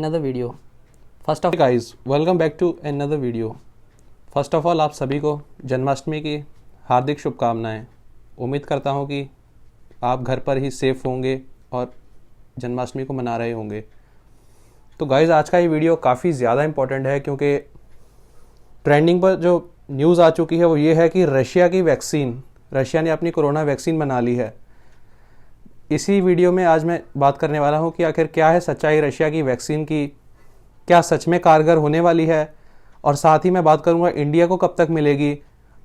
another video. First of guys, welcome back to another video. First of all आप सभी को जन्माष्टमी की हार्दिक शुभकामनाएं। उम्मीद करता हूं कि आप घर पर ही सेफ होंगे और जन्माष्टमी को मना रहे होंगे। तो गाइज़ आज का ये वीडियो काफ़ी ज़्यादा इम्पोर्टेंट है क्योंकि ट्रेंडिंग पर जो न्यूज़ आ चुकी है वो ये है कि रशिया ने अपनी कोरोना वैक्सीन बना ली है। इसी वीडियो में आज मैं बात करने वाला हूँ कि आखिर क्या है सच्चाई रशिया की वैक्सीन की, क्या सच में कारगर होने वाली है, और साथ ही मैं बात करूंगा इंडिया को कब तक मिलेगी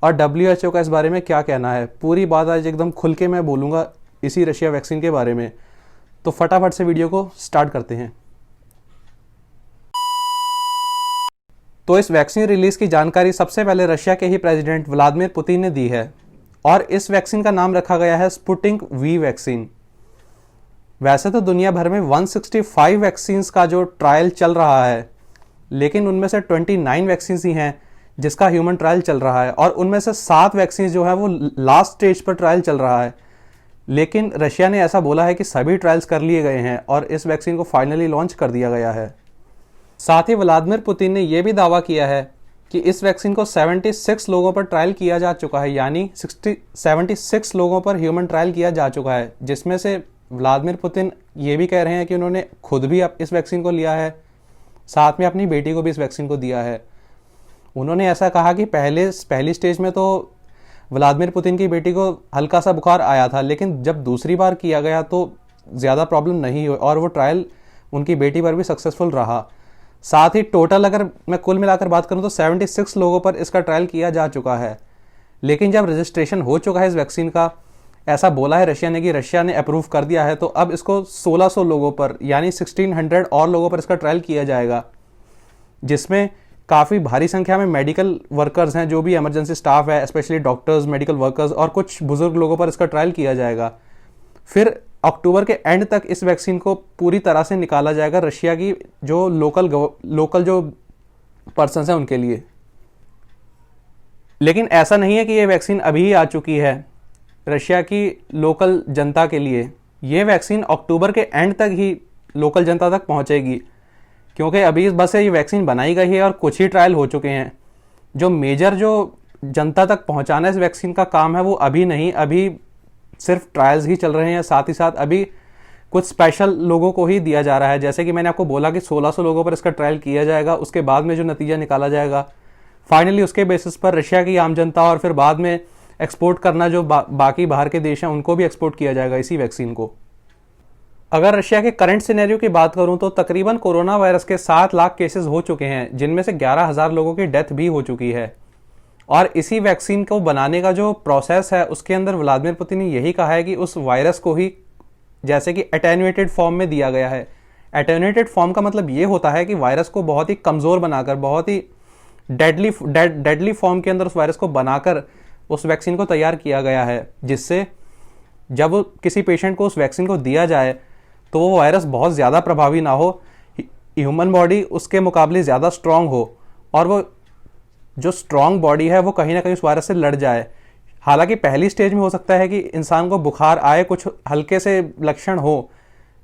और WHO का इस बारे में क्या कहना है। पूरी बात आज एकदम खुल के मैं बोलूँगा इसी रशिया वैक्सीन के बारे में। तो फटाफट से वीडियो को स्टार्ट करते हैं। तो इस वैक्सीन रिलीज की जानकारी सबसे पहले रशिया के ही प्रेसिडेंट व्लादिमीर पुतिन ने दी है और इस वैक्सीन का नाम रखा गया है स्पुतनिक वी वैक्सीन। वैसे तो दुनिया भर में 165 वैक्सीन्स का जो ट्रायल चल रहा है, लेकिन उनमें से 29 वैक्सीन्स ही हैं जिसका ह्यूमन ट्रायल चल रहा है और उनमें से 7 वैक्सीन जो है वो लास्ट स्टेज पर ट्रायल चल रहा है। लेकिन रशिया ने ऐसा बोला है कि सभी ट्रायल्स कर लिए गए हैं और इस वैक्सीन को फाइनली लॉन्च कर दिया गया है। साथ ही व्लादिमीर पुतिन ने यह भी दावा किया है कि इस वैक्सीन को 76 लोगों पर ट्रायल किया जा चुका है, यानी 76 लोगों पर ह्यूमन ट्रायल किया जा चुका है, जिसमें से व्लादिमीर पुतिन ये भी कह रहे हैं कि उन्होंने खुद भी इस वैक्सीन को लिया है, साथ में अपनी बेटी को भी इस वैक्सीन को दिया है। उन्होंने ऐसा कहा कि पहली स्टेज में तो व्लादिमीर पुतिन की बेटी को हल्का सा बुखार आया था, लेकिन जब दूसरी बार किया गया तो ज़्यादा प्रॉब्लम नहीं हुई और वो ट्रायल उनकी बेटी पर भी सक्सेसफुल रहा। साथ ही टोटल अगर मैं कुल मिलाकर बात करूं तो 76 लोगों पर इसका ट्रायल किया जा चुका है। लेकिन जब रजिस्ट्रेशन हो चुका है इस वैक्सीन का, ऐसा बोला है रशिया ने कि रशिया ने अप्रूव कर दिया है, तो अब इसको 1600 लोगों पर यानी 1600 और लोगों पर इसका ट्रायल किया जाएगा, जिसमें काफ़ी भारी संख्या में मेडिकल वर्कर्स हैं, जो भी इमरजेंसी स्टाफ है, स्पेशली डॉक्टर्स, मेडिकल वर्कर्स और कुछ बुजुर्ग लोगों पर इसका ट्रायल किया जाएगा। फिर अक्टूबर के एंड तक इस वैक्सीन को पूरी तरह से निकाला जाएगा रशिया की जो लोकल जो पर्सन्स हैं उनके लिए। लेकिन ऐसा नहीं है कि ये वैक्सीन अभी ही आ चुकी है रशिया की लोकल जनता के लिए। ये वैक्सीन अक्टूबर के एंड तक ही लोकल जनता तक पहुंचेगी, क्योंकि अभी बस ये वैक्सीन बनाई गई है और कुछ ही ट्रायल हो चुके हैं। जो मेजर जो जनता तक पहुंचाना इस वैक्सीन का काम है वो अभी नहीं, अभी सिर्फ ट्रायल्स ही चल रहे हैं। साथ ही साथ अभी कुछ स्पेशल लोगों को ही दिया जा रहा है, जैसे कि मैंने आपको बोला कि 1600 लोगों पर इसका ट्रायल किया जाएगा। उसके बाद में जो नतीजा निकाला जाएगा फाइनली उसके बेसिस पर रशिया की आम जनता और फिर बाद में एक्सपोर्ट करना जो बाकी बाहर के देश हैं उनको भी एक्सपोर्ट किया जाएगा इसी वैक्सीन को। अगर रशिया के करंट सिनेरियो की बात करूं तो तकरीबन कोरोना वायरस के 7 लाख केसेस हो चुके हैं, जिनमें से 11,000 लोगों की डेथ भी हो चुकी है। और इसी वैक्सीन को बनाने का जो प्रोसेस है उसके अंदर व्लादिमीर पुतिन ने यही कहा है कि उस वायरस को ही जैसे कि एटेन्यूएटेड फॉर्म में दिया गया है। एटेन्यूएटेड फॉर्म का मतलब ये होता है कि वायरस को बहुत ही कमज़ोर बनाकर, बहुत ही डेडली फॉर्म के अंदर उस वायरस को बनाकर उस वैक्सीन को तैयार किया गया है, जिससे जब किसी पेशेंट को उस वैक्सीन को दिया जाए तो वो वायरस बहुत ज़्यादा प्रभावी ना हो, ह्यूमन बॉडी उसके मुकाबले ज़्यादा स्ट्रांग हो और वो जो स्ट्रांग बॉडी है वो कहीं ना कहीं उस वायरस से लड़ जाए। हालांकि पहली स्टेज में हो सकता है कि इंसान को बुखार आए, कुछ हल्के से लक्षण हो,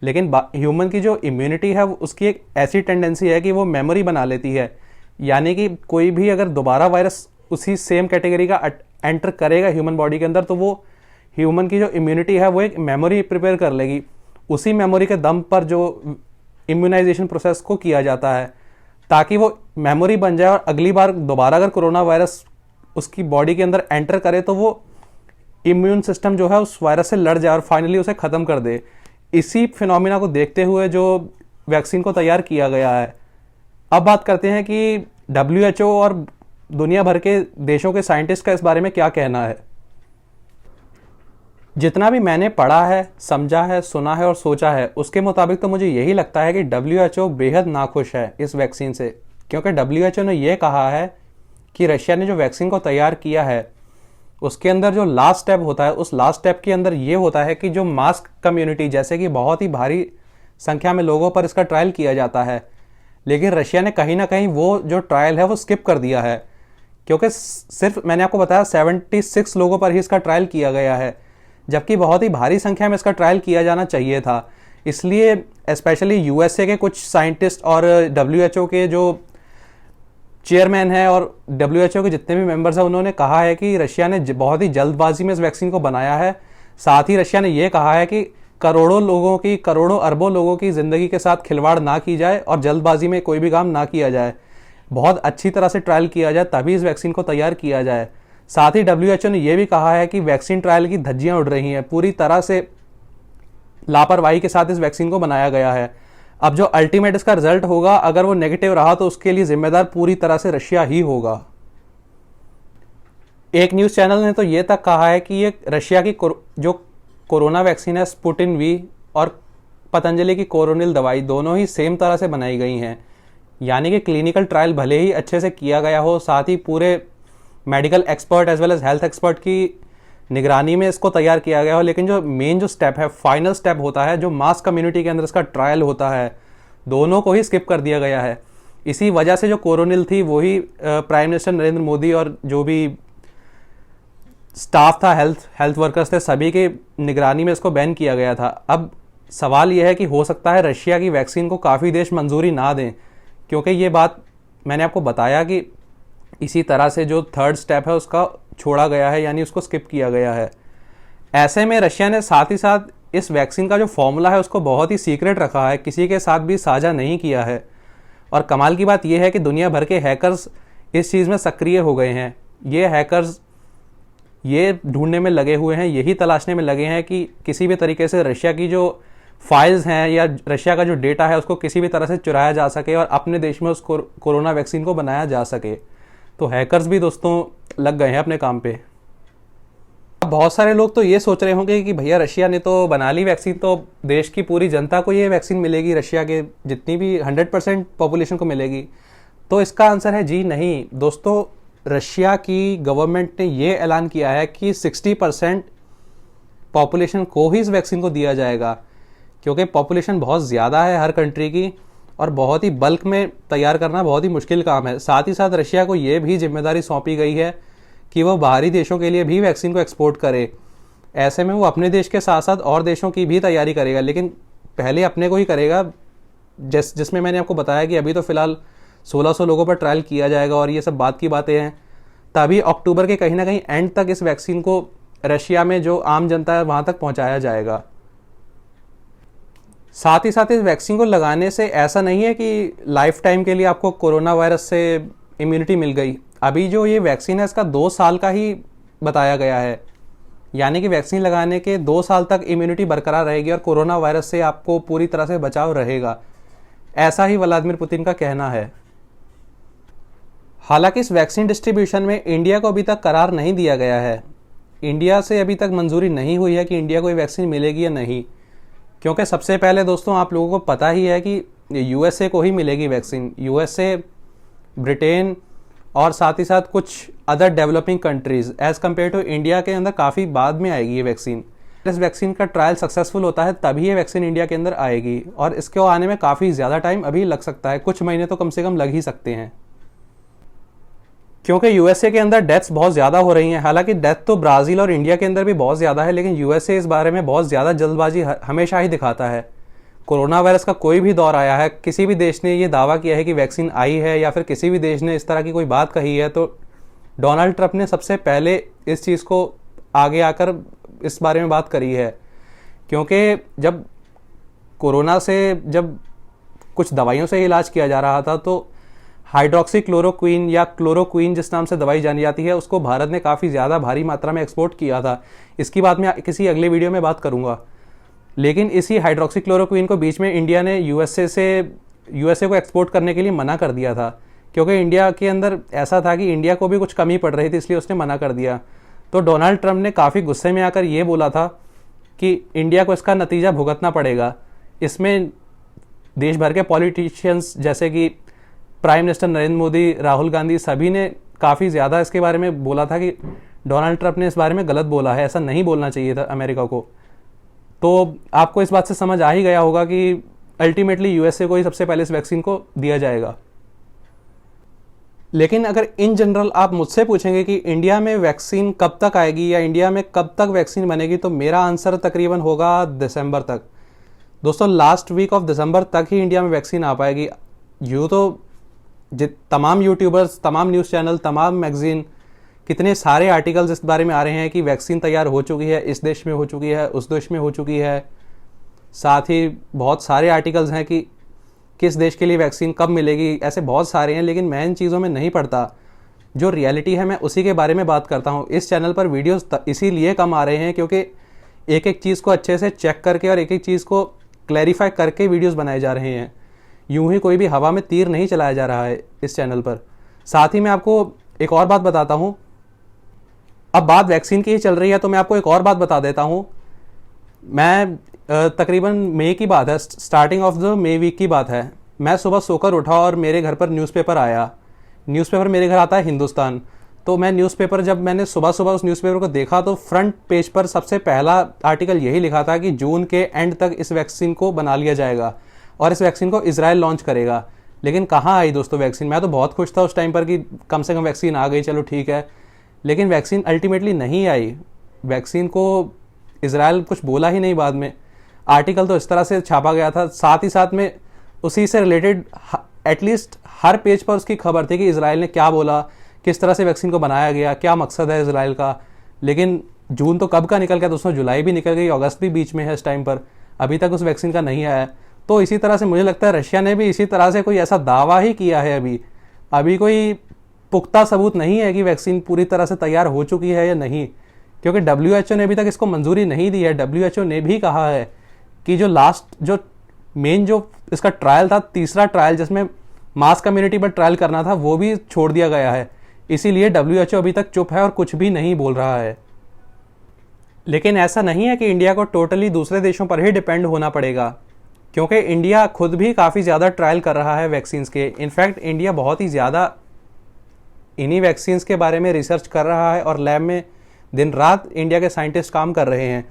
लेकिन ह्यूमन की जो इम्यूनिटी है उसकी एक ऐसी टेंडेंसी है कि वो मेमोरी बना लेती है, यानी कि कोई भी अगर दोबारा वायरस उसी सेम कैटेगरी का एंटर करेगा ह्यूमन बॉडी के अंदर तो वो ह्यूमन की जो इम्यूनिटी है वो एक मेमोरी प्रिपेयर कर लेगी। उसी मेमोरी के दम पर जो इम्यूनाइजेशन प्रोसेस को किया जाता है ताकि वो मेमोरी बन जाए और अगली बार दोबारा अगर कोरोना वायरस उसकी बॉडी के अंदर एंटर करे तो वो इम्यून सिस्टम जो है उस वायरस से लड़ जाए और फाइनली उसे ख़त्म कर दे। इसी फिनोमिना को देखते हुए जो वैक्सीन को तैयार किया गया है। अब बात करते हैं कि WHO और दुनिया भर के देशों के साइंटिस्ट का इस बारे में क्या कहना है। जितना भी मैंने पढ़ा है, समझा है, सुना है और सोचा है, उसके मुताबिक तो मुझे यही लगता है कि WHO बेहद नाखुश है इस वैक्सीन से, क्योंकि WHO ने यह कहा है कि रशिया ने जो वैक्सीन को तैयार किया है उसके अंदर जो लास्ट स्टेप होता है, उस लास्ट स्टेप के अंदर ये होता है कि जो मास्क कम्युनिटी, जैसे कि बहुत ही भारी संख्या में लोगों पर इसका ट्रायल किया जाता है, लेकिन रशिया ने कहीं ना कहीं वो जो ट्रायल है वो स्किप कर दिया है, क्योंकि सिर्फ मैंने आपको बताया 76 लोगों पर ही इसका ट्रायल किया गया है, जबकि बहुत ही भारी संख्या में इसका ट्रायल किया जाना चाहिए था। इसलिए स्पेशली यूएसए के कुछ साइंटिस्ट और डब्ल्यूएचओ के जो चेयरमैन है और डब्ल्यूएचओ के जितने भी मेंबर्स हैं, उन्होंने कहा है कि रशिया ने बहुत ही जल्दबाजी में इस वैक्सीन को बनाया है। साथ ही रशिया ने यह कहा है कि करोड़ों अरबों लोगों की ज़िंदगी के साथ खिलवाड़ ना की जाए और जल्दबाजी में कोई भी काम ना किया जाए, बहुत अच्छी तरह से ट्रायल किया जाए, तभी इस वैक्सीन को तैयार किया जाए। साथ ही डब्ल्यूएचओ ने यह भी कहा है कि वैक्सीन ट्रायल की धज्जियां उड़ रही हैं, पूरी तरह से लापरवाही के साथ इस वैक्सीन को बनाया गया है। अब जो अल्टीमेट इसका रिजल्ट होगा, अगर वो नेगेटिव रहा तो उसके लिए जिम्मेदार पूरी तरह से रशिया ही होगा। एक न्यूज़ चैनल ने तो ये तक कहा है कि ये रशिया की जो कोरोना वैक्सीन है, स्पुटिन वी और पतंजलि की कोरोनिल दवाई, दोनों ही सेम तरह से बनाई गई हैं। यानी कि क्लिनिकल ट्रायल भले ही अच्छे से किया गया हो, साथ ही पूरे medical expert as well as health expert की निगरानी में इसको तैयार किया गया हो, लेकिन जो मेन जो स्टेप है, फाइनल स्टेप होता है, जो मास कम्युनिटी के अंदर इसका ट्रायल होता है, दोनों को ही स्किप कर दिया गया है। इसी वजह से जो कोरोनिल थी वही प्राइम मिनिस्टर नरेंद्र मोदी और जो भी स्टाफ था, हेल्थ वर्कर्स थे, सभी के निगरानी में इसको बैन किया गया था। अब सवाल यह है कि हो सकता है रशिया की वैक्सीन को काफ़ी देश मंजूरी ना दें, क्योंकि ये बात मैंने आपको बताया कि इसी तरह से जो थर्ड स्टेप है उसका छोड़ा गया है, यानी उसको स्किप किया गया है। ऐसे में रशिया ने साथ ही साथ इस वैक्सीन का जो फॉर्मूला है उसको बहुत ही सीक्रेट रखा है, किसी के साथ भी साझा नहीं किया है। और कमाल की बात यह है कि दुनिया भर के हैकर्स इस चीज़ में सक्रिय हो गए हैं। ये हैकर्स ये ढूंढने में लगे हुए हैं, यही तलाशने में लगे हैं कि किसी भी तरीके से रशिया की जो फाइल्स हैं या रशिया का जो डेटा है उसको किसी भी तरह से चुराया जा सके और अपने देश में उस कोरोना वैक्सीन को बनाया जा सके। तो हैकर्स भी दोस्तों लग गए हैं अपने काम पे। अब बहुत सारे लोग तो ये सोच रहे होंगे कि भैया रशिया ने तो बना ली वैक्सीन, तो देश की पूरी जनता को ये वैक्सीन मिलेगी, रशिया के जितनी भी 100% पॉपुलेशन को मिलेगी। तो इसका आंसर है जी नहीं दोस्तों। रशिया की गवर्नमेंट ने ये ऐलान किया है कि 60% पॉपुलेशन को ही इस वैक्सीन को दिया जाएगा, क्योंकि पॉपुलेशन बहुत ज़्यादा है हर कंट्री की और बहुत ही बल्क में तैयार करना बहुत ही मुश्किल काम है। साथ ही साथ रशिया को ये भी जिम्मेदारी सौंपी गई है कि वो बाहरी देशों के लिए भी वैक्सीन को एक्सपोर्ट करे। ऐसे में वो अपने देश के साथ साथ और देशों की भी तैयारी करेगा, लेकिन पहले अपने को ही करेगा। जिसमें मैंने आपको बताया कि अभी तो फिलहाल 1600 लोगों पर ट्रायल किया जाएगा और ये सब बात की बातें हैं। तभी अक्टूबर के कहीं ना कहीं एंड तक इस वैक्सीन को रशिया में जो आम जनता है वहाँ तक पहुँचाया जाएगा। साथ ही साथ इस वैक्सीन को लगाने से ऐसा नहीं है कि लाइफ टाइम के लिए आपको कोरोना वायरस से इम्यूनिटी मिल गई। अभी जो ये वैक्सीन है इसका 2 साल का ही बताया गया है, यानी कि वैक्सीन लगाने के 2 साल तक इम्यूनिटी बरकरार रहेगी और कोरोना वायरस से आपको पूरी तरह से बचाव रहेगा। ऐसा ही व्लादिमीर पुतिन का कहना है। हालांकि इस वैक्सीन डिस्ट्रीब्यूशन में इंडिया को अभी तक करार नहीं दिया गया है। इंडिया से अभी तक मंजूरी नहीं हुई है कि इंडिया को ये वैक्सीन मिलेगी या नहीं, क्योंकि सबसे पहले दोस्तों आप लोगों को पता ही है कि यूएसए को ही मिलेगी वैक्सीन। यूएसए, ब्रिटेन और साथ ही साथ कुछ other developing countries as compare to India के अंदर काफ़ी बाद में आएगी ये वैक्सीन। इस वैक्सीन का ट्रायल सक्सेसफुल होता है तभी ये वैक्सीन इंडिया के अंदर आएगी और इसको आने में काफ़ी ज़्यादा टाइम अभी लग सकता है, कुछ महीने तो कम से कम लग ही सकते हैं, क्योंकि यूएसए के अंदर डेथ्स बहुत ज़्यादा हो रही हैं। हालांकि डेथ तो ब्राज़ील और इंडिया के अंदर भी बहुत ज़्यादा है, लेकिन यूएसए इस बारे में बहुत ज़्यादा जल्दबाजी हमेशा ही दिखाता है। कोरोना वायरस का कोई भी दौर आया है, किसी भी देश ने ये दावा किया है कि वैक्सीन आई है या फिर किसी भी देश ने इस तरह की कोई बात कही है, तो डोनाल्ड ट्रंप ने सबसे पहले इस चीज़ को आगे आकर इस बारे में बात करी है। क्योंकि जब कोरोना से जब कुछ दवाइयों से इलाज किया जा रहा था, तो हाइड्रोक्सी क्लोरोक्वीन या क्लोरोक्वीन जिस नाम से दवाई जानी जाती है, उसको भारत ने काफ़ी ज़्यादा भारी मात्रा में एक्सपोर्ट किया था। इसकी बात मैं किसी अगले वीडियो में बात करूँगा। लेकिन इसी हाइड्रोक्सी क्लोरोक्वीन को बीच में इंडिया ने यूएसए को एक्सपोर्ट करने के लिए मना कर दिया था, क्योंकि इंडिया के अंदर ऐसा था कि इंडिया को भी कुछ कमी पड़ रही थी, इसलिए उसने मना कर दिया। तो डोनाल्ड ट्रंप ने काफ़ी गुस्से में आकर ये बोला था कि इंडिया को इसका नतीजा भुगतना पड़ेगा। इसमें देश भर के पॉलिटिशियंस जैसे कि प्राइम मिनिस्टर नरेंद्र मोदी, राहुल गांधी, सभी ने काफ़ी ज़्यादा इसके बारे में बोला था कि डोनाल्ड ट्रंप ने इस बारे में गलत बोला है, ऐसा नहीं बोलना चाहिए था अमेरिका को। तो आपको इस बात से समझ आ ही गया होगा कि अल्टीमेटली यूएसए को ही सबसे पहले इस वैक्सीन को दिया जाएगा। लेकिन अगर इन जनरल आप मुझसे पूछेंगे कि इंडिया में वैक्सीन कब तक आएगी या इंडिया में कब तक वैक्सीन बनेगी, तो मेरा आंसर तकरीबन होगा दिसंबर तक। दोस्तों लास्ट वीक ऑफ दिसंबर तक ही इंडिया में वैक्सीन आ पाएगी। यूँ तो तमाम यूट्यूबर्स, तमाम न्यूज़ चैनल, तमाम मैगजीन, कितने सारे आर्टिकल्स इस बारे में आ रहे हैं कि वैक्सीन तैयार हो चुकी है, इस देश में हो चुकी है, उस देश में हो चुकी है। साथ ही बहुत सारे आर्टिकल्स हैं कि किस देश के लिए वैक्सीन कब मिलेगी, ऐसे बहुत सारे हैं। लेकिन मैं इन चीज़ों में नहीं पड़ता, जो रियलिटी है मैं उसी के बारे में बात करता हूँ। इस चैनल पर वीडियोस इसीलिए कम आ रहे हैं क्योंकि एक एक चीज़ को अच्छे से चेक करके और एक एक चीज़ को क्लैरिफाई करके वीडियोस बनाए जा रहे हैं। यूं ही कोई भी हवा में तीर नहीं चलाया जा रहा है इस चैनल पर। साथ ही मैं आपको एक और बात बताता हूँ। अब बात वैक्सीन की ही चल रही है तो मैं आपको एक और बात बता देता हूँ। मैं तकरीबन मई की बात है, starting of the May week की बात है। मैं सुबह सोकर उठा और मेरे घर पर न्यूज़पेपर आया। न्यूज़पेपर मेरे घर आता है हिंदुस्तान। तो मैं न्यूज़पेपर, जब मैंने सुबह सुबह उस न्यूज़पेपर को देखा तो फ्रंट पेज पर सबसे पहला आर्टिकल यही लिखा था कि जून के एंड तक इस वैक्सीन को बना लिया जाएगा और इस वैक्सीन को इजराइल लॉन्च करेगा। लेकिन कहाँ आई दोस्तों वैक्सीन? मैं तो बहुत खुश था उस टाइम पर कि कम से कम वैक्सीन आ गई, चलो ठीक है। लेकिन वैक्सीन अल्टीमेटली नहीं आई। वैक्सीन को इजराइल कुछ बोला ही नहीं बाद में। आर्टिकल तो इस तरह से छापा गया था, साथ ही साथ में उसी से रिलेटेड एटलीस्ट हर पेज पर उसकी खबर थी कि इजराइल ने क्या बोला, किस तरह से वैक्सीन को बनाया गया, क्या मकसद है इजराइल का। लेकिन जून तो कब का निकल गया दोस्तों, जुलाई भी निकल गई, अगस्त भी बीच में है इस टाइम पर, अभी तक उस वैक्सीन का नहीं आया। तो इसी तरह से मुझे लगता है रशिया ने भी इसी तरह से कोई ऐसा दावा ही किया है। अभी कोई पुख्ता सबूत नहीं है कि वैक्सीन पूरी तरह से तैयार हो चुकी है या नहीं, क्योंकि WHO ने अभी तक इसको मंजूरी नहीं दी है। WHO ने भी कहा है कि जो मेन जो इसका ट्रायल था, तीसरा ट्रायल जिसमें मास कम्युनिटी पर ट्रायल करना था, वो भी छोड़ दिया गया है। इसीलिए WHO अभी तक चुप है और कुछ भी नहीं बोल रहा है। लेकिन ऐसा नहीं है कि इंडिया को टोटली दूसरे देशों पर ही डिपेंड होना पड़ेगा, क्योंकि इंडिया खुद भी काफ़ी ज़्यादा ट्रायल कर रहा है वैक्सीन्स के। इनफैक्ट इंडिया बहुत ही ज़्यादा इन्हीं वैक्सीन्स के बारे में रिसर्च कर रहा है और लैब में दिन रात इंडिया के साइंटिस्ट काम कर रहे हैं।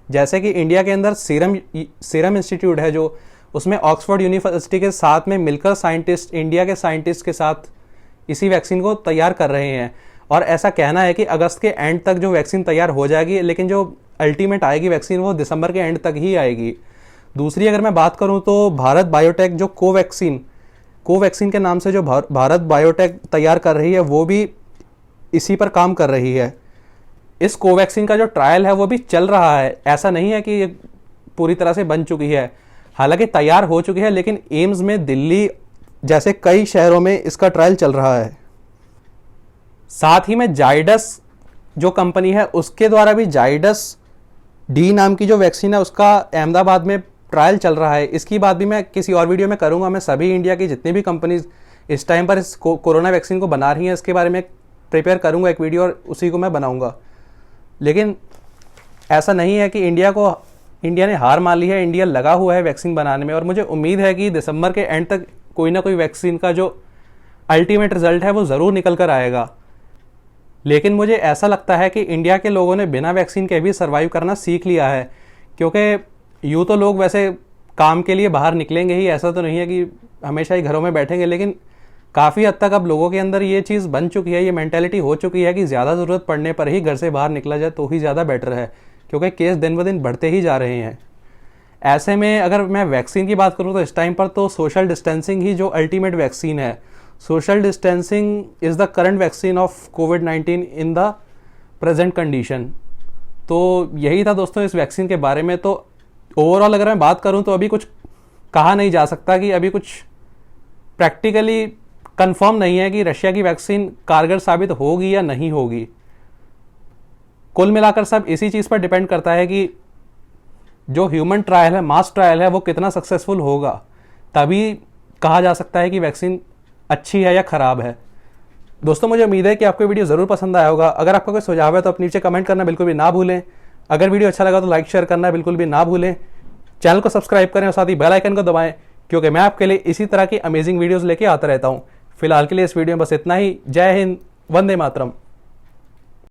जैसे कि इंडिया के अंदर सीरम इंस्टीट्यूट है, जो उसमें ऑक्सफोर्ड यूनिवर्सिटी के साथ में मिलकर साइंटिस्ट, इंडिया के साइंटिस्ट के साथ इसी वैक्सीन को तैयार कर रहे हैं। और ऐसा कहना है कि अगस्त के एंड तक जो वैक्सीन तैयार हो जाएगी, लेकिन जो अल्टीमेट आएगी वैक्सीन वो दिसंबर के एंड तक ही आएगी। दूसरी अगर मैं बात करूं तो भारत बायोटेक जो कोवैक्सीन के नाम से जो भारत बायोटेक तैयार कर रही है, वो भी इसी पर काम कर रही है। इस कोवैक्सीन का जो ट्रायल है वो भी चल रहा है। ऐसा नहीं है कि ये पूरी तरह से बन चुकी है, हालांकि तैयार हो चुकी है, लेकिन एम्स में, दिल्ली जैसे कई शहरों में इसका ट्रायल चल रहा है। साथ ही में जाइडस जो कंपनी है, उसके द्वारा भी जाइडस डी नाम की जो वैक्सीन है उसका अहमदाबाद में ट्रायल चल रहा है। इसकी बात भी मैं किसी और वीडियो में करूंगा। मैं सभी इंडिया की जितनी भी कंपनीज इस टाइम पर इस कोरोना वैक्सीन को बना रही हैं, इसके बारे में प्रिपेयर करूंगा एक वीडियो और उसी को मैं बनाऊंगा। लेकिन ऐसा नहीं है कि इंडिया ने हार मान ली है। इंडिया लगा हुआ है वैक्सीन बनाने में और मुझे उम्मीद है कि दिसंबर के एंड तक कोई ना कोई वैक्सीन का जो अल्टीमेट रिजल्ट है वो ज़रूर निकल कर आएगा। लेकिन मुझे ऐसा लगता है कि इंडिया के लोगों ने बिना वैक्सीन के भी सर्वाइव करना सीख लिया है, क्योंकि यूँ तो लोग वैसे काम के लिए बाहर निकलेंगे ही, ऐसा तो नहीं है कि हमेशा ही घरों में बैठेंगे। लेकिन काफ़ी हद तक अब लोगों के अंदर ये चीज़ बन चुकी है, ये मेंटालिटी हो चुकी है कि ज़्यादा ज़रूरत पड़ने पर ही घर से बाहर निकला जाए तो ही ज़्यादा बेटर है, क्योंकि केस दिन ब दिन बढ़ते ही जा रहे हैं। ऐसे में अगर मैं वैक्सीन की बात करूं तो इस टाइम पर तो सोशल डिस्टेंसिंग ही जो अल्टीमेट वैक्सीन है। Social distancing is the current vaccine of covid in the present condition. तो यही था दोस्तों इस वैक्सीन के बारे में। तो ओवरऑल अगर मैं बात करूं तो अभी कुछ कहा नहीं जा सकता, कि अभी कुछ प्रैक्टिकली कंफर्म नहीं है कि रशिया की वैक्सीन कारगर साबित होगी या नहीं होगी। कुल मिलाकर सब इसी चीज़ पर डिपेंड करता है कि जो ह्यूमन ट्रायल है, मास ट्रायल है, वो कितना सक्सेसफुल होगा, तभी कहा जा सकता है कि वैक्सीन अच्छी है या ख़राब है। दोस्तों मुझे उम्मीद है कि आपको वीडियो ज़रूर पसंद आया होगा। अगर आपका कोई सुझाव है तो आप नीचे कमेंट करना बिल्कुल भी ना भूलें। अगर वीडियो अच्छा लगा तो लाइक शेयर करना बिल्कुल भी ना भूलें। चैनल को सब्सक्राइब करें और साथ ही बेल आइकन को दबाएं, क्योंकि मैं आपके लिए इसी तरह की अमेजिंग वीडियोज़ लेके आता रहता हूँ। फिलहाल के लिए इस वीडियो में बस इतना ही। जय हिंद, वंदे मातरम।